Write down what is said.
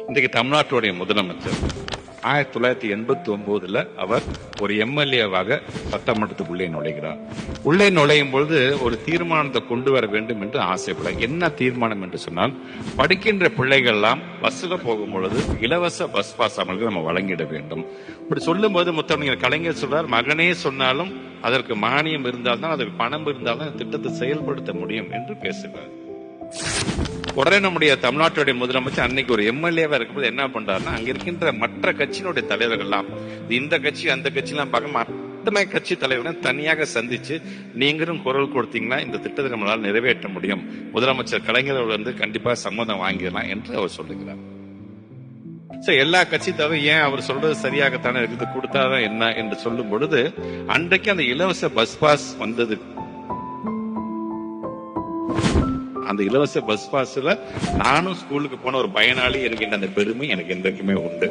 இன்றைக்கு தமிழ்நாட்டுடைய முதலமைச்சர் 1989 அவர் ஒரு எம்எல்ஏவாக சட்டமன்றத்துக்குள்ளே நுழைகிறார். உள்ளே நுழையும் பொழுது ஒரு தீர்மானத்தை கொண்டு வர வேண்டும் என்று ஆசைப்பட. என்ன தீர்மானம் என்று சொன்னால், படிக்கின்ற பிள்ளைகள் எல்லாம் பஸ்ல போகும் பொழுது இலவச பஸ் பாஸ் அவர்களுக்கு நம்ம வழங்கிட வேண்டும். இப்படி சொல்லும் போது முத்தமிழர் கலைஞர் சொல்றார், மகனே சொன்னாலும் அதற்கு மானியம் இருந்தால்தான், அதற்கு பணம் இருந்தால்தான் திட்டத்தை செயல்படுத்த முடியும் என்று பேசுகிறார். உடனே நம்முடைய தமிழ்நாட்டுடைய முதலமைச்சர் அன்னைக்கு ஒரு எம்எல்ஏவா இருக்கும்போது என்ன பண்றாருன்னா, அங்க இருக்கின்ற மற்ற கட்சியினுடைய தலைவர்கள் எல்லாம், இந்த கட்சி அந்த கட்சி எல்லாம் பார்க்க அத்தனை கட்சி தலைவர்கள் தனியாக சந்திச்சு, நீங்களும் குரல் கொடுத்தீங்கன்னா இந்த திட்டத்தை நம்மளால் நிறைவேற்ற முடியும், முதலமைச்சர் கலைஞர் கண்டிப்பா சம்மதம் வாங்கிடலாம் என்று அவர் சொல்லுகிறார். எல்லா கட்சி தவிர ஏன் அவர் சொல்றது சரியாகத்தானே இருக்குது, கொடுத்தாதான் என்ன என்று சொல்லும் பொழுது, அன்றைக்கு அந்த இலவச பஸ் பாஸ் வந்தது. அந்த இலவச பஸ் பாஸ்ல நானும் ஸ்கூலுக்கு போன ஒரு பயனாளி என்கின்ற அந்த பெருமை எனக்கு என்றைக்குமே உண்டு.